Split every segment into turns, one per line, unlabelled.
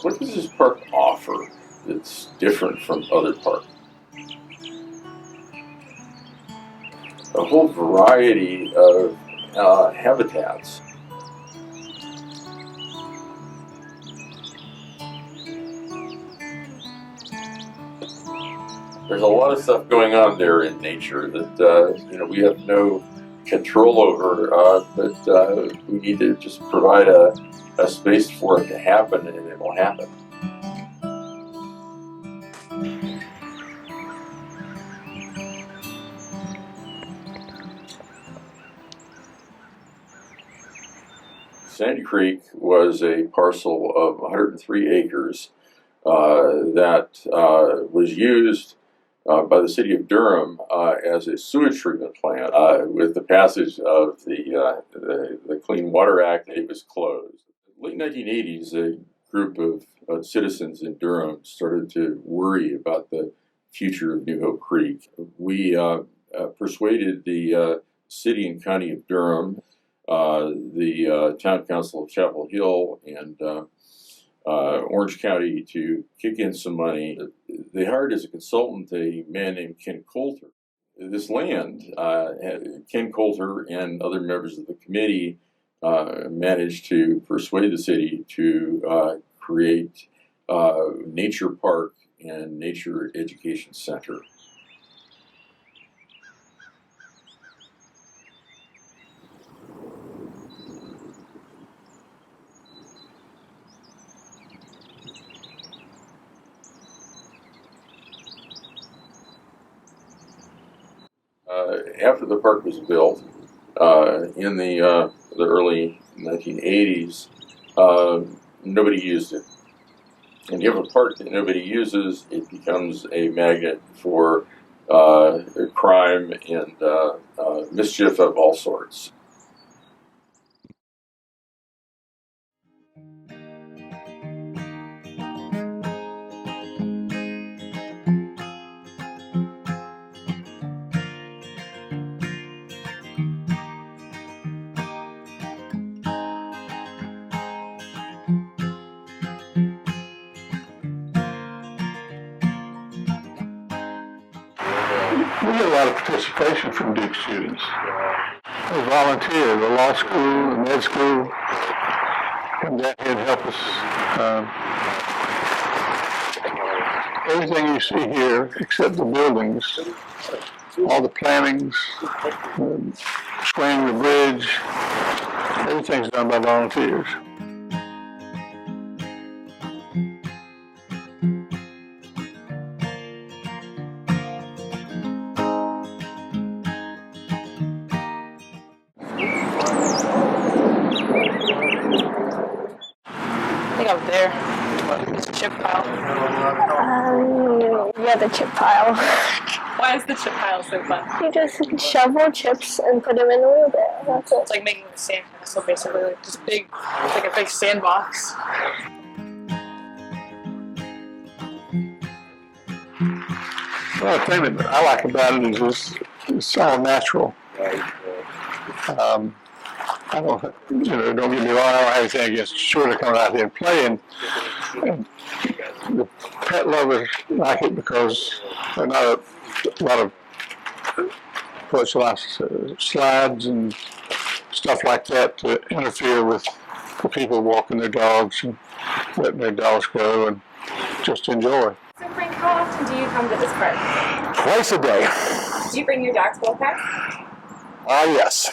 What does this park offer that's different from other parks? A whole variety of habitats. There's a lot of stuff going on there in nature that we have no control over, but we need to just provide a space for it to happen, and it will happen. Sandy Creek was a parcel of 103 acres that was used by the city of Durham as a sewage treatment plant. With the passage of the Clean Water Act, it was closed. Late 1980s, a group of citizens in Durham started to worry about the future of New Hope Creek. We persuaded the city and county of Durham, the town council of Chapel Hill, and Orange County to kick in some money. They hired as a consultant a man named Ken Coulter. This land, Ken Coulter and other members of the committee managed to persuade the city to create Nature Park and Nature Education Center. After the park was built in the early 1980s, nobody used it. And you have a park that nobody uses, it becomes a magnet for crime and mischief of all sorts.
We get a lot of participation from Duke students. They volunteer. The law school and med school come down here and help us. Everything you see here, except the buildings, all the plantings, swaying the bridge, everything's done by volunteers.
Up there. It's a chip pile.
Yeah, the chip pile.
Why is the chip pile so fun?
You just shovel chips and put them in a wheelbarrow. That's it.
It's like making a sandcastle, basically, like just big, like a big sandbox.
Well, the thing that I like about it is just it's all natural. I don't get me wrong, I don't have anything against children coming out here and playing. And the pet lovers like it because there are not a lot of slides and stuff like that to interfere with the people walking their dogs and letting their dogs go and just enjoy.
So Frank, how often do you come to this park?
Twice a day.
Do you bring your dogs both times?
Yes.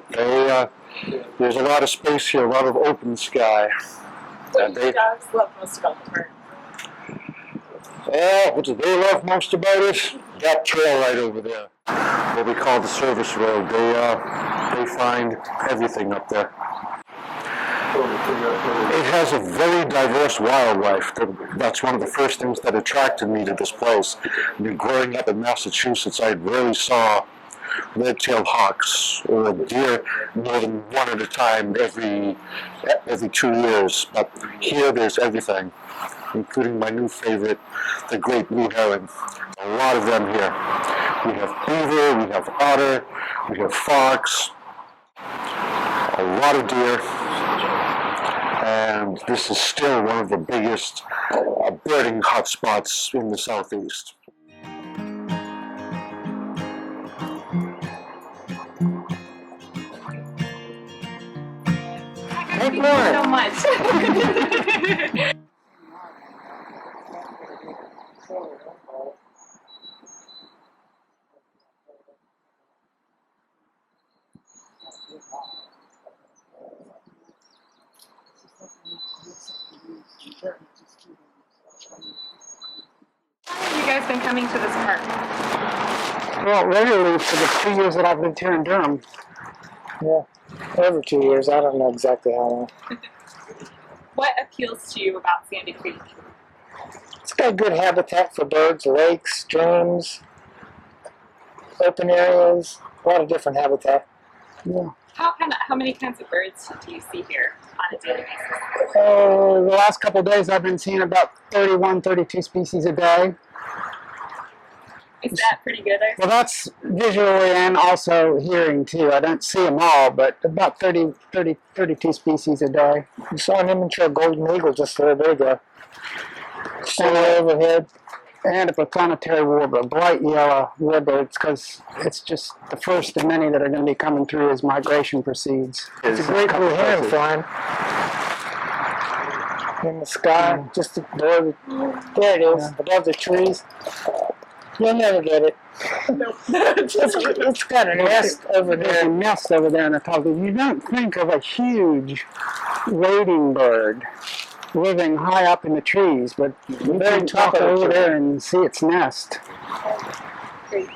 There's a lot of space here, a lot of open sky.
What do your dogs love most about the park?
What do they love most about it? That trail right over there, what we call the service road. They find everything up there. It has a very diverse wildlife. That's one of the first things that attracted me to this place. I mean, growing up in Massachusetts, I rarely saw red-tailed hawks or deer more than one at a time every 2 years. But here there's everything, including my new favorite, the great blue heron. A lot of them here. We have beaver, we have otter, we have fox, a lot of deer, and this is still one of the biggest birding hotspots in the southeast.
Thank you so much. How long have you guys been coming to this park?
Well, regularly for the 2 years that I've lived here in Durham. Yeah, over 2 years. I don't know exactly how long.
What appeals to you about Sandy Creek?
It's got good habitat for birds, lakes, streams, open areas, a lot of different habitat. Yeah.
How many kinds of birds do you see here on a daily basis?
The last couple of days I've been seeing about 31, 32 species a day.
Is that pretty good?
Well, that's visually and also hearing too. I don't see them all, but about 32 species a day. You saw an immature golden eagle just a little bit ago. Still overhead. And a planetary warbler, bright yellow warbler. It's because it's just the first of many that are going to be coming through as migration proceeds. It's a great blue heron flying in the sky, just above. There it is, above the trees. You'll never get it. It's got a nest over there. There's a nest over there on the top. You don't think of a huge wading bird living high up in the trees, but you can talk over there and see its nest.
Great.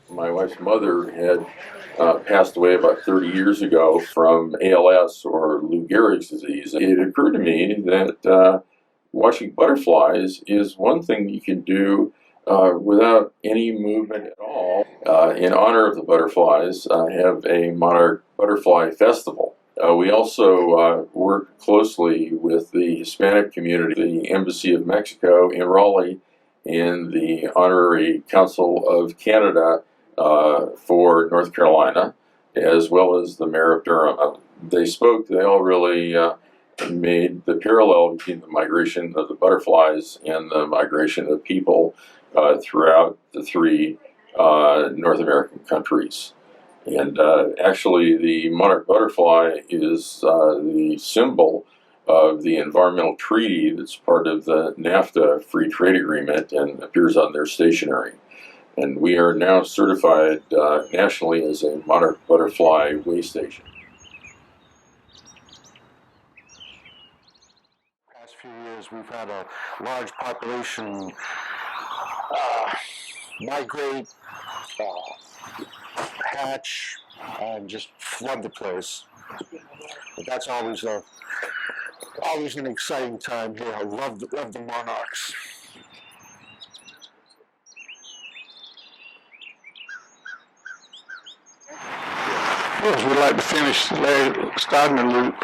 My wife's mother had passed away about 30 years ago from ALS, or Lou Gehrig's disease. It occurred to me that watching butterflies is one thing you can do without any movement at all. In honor of the butterflies, I have a monarch butterfly festival. We also work closely with the Hispanic community, the Embassy of Mexico in Raleigh, and the Honorary Council of Canada for North Carolina, as well as the Mayor of Durham. They all really made the parallel between the migration of the butterflies and the migration of people throughout the three North American countries. And actually, the monarch butterfly is the symbol of the environmental treaty that's part of the NAFTA Free Trade Agreement and appears on their stationery. And we are now certified nationally as a monarch butterfly way station.
Past few years, we've had a large population migrate, hatch, and just flood the place. But that's always an exciting time here. I love the monarchs.
Yes, we'd like to finish the Stodman loop.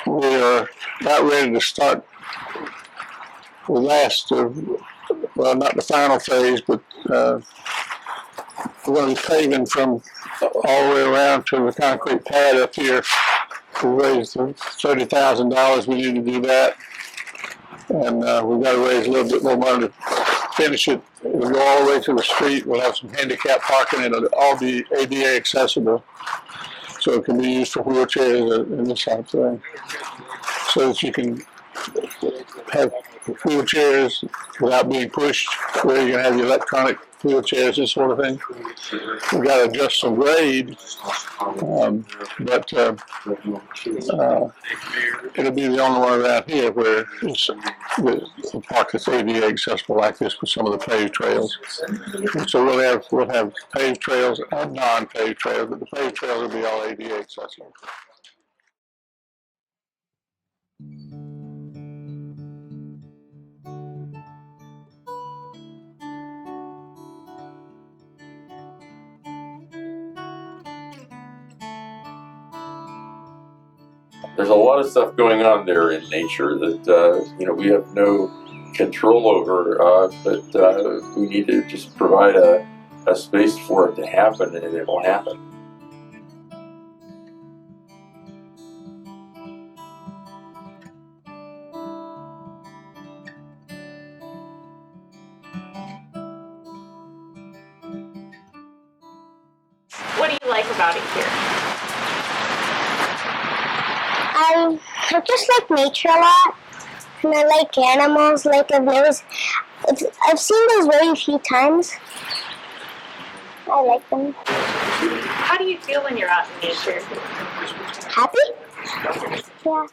We are about ready to start the last well, not the final phase, but we're going to be paving from all the way around to the concrete pad up here. We raised $30,000. We need to do that. And we've got to raise a little bit more money to finish it. It'll go all the way to the street. We'll have some handicap parking and it'll all be ADA accessible. So it can be used for wheelchairs and this type of thing. So that you can have wheelchairs without being pushed, where you can have the electronic wheelchairs, this sort of thing. We've got to adjust some grade, but it'll be the only one around here where it's the park that's ADA accessible like this with some of the paved trails. So we'll have paved trails and non-paved trails, but the paved trails will be all ADA accessible.
There's a lot of stuff going on there in nature that we have no control over, but we need to just provide a space for it to happen, and it will happen.
What do you like about it here?
I just like nature a lot, and I like animals. Like I've seen those very few times. I like them.
How do you feel when you're out in nature?
Happy? Yeah.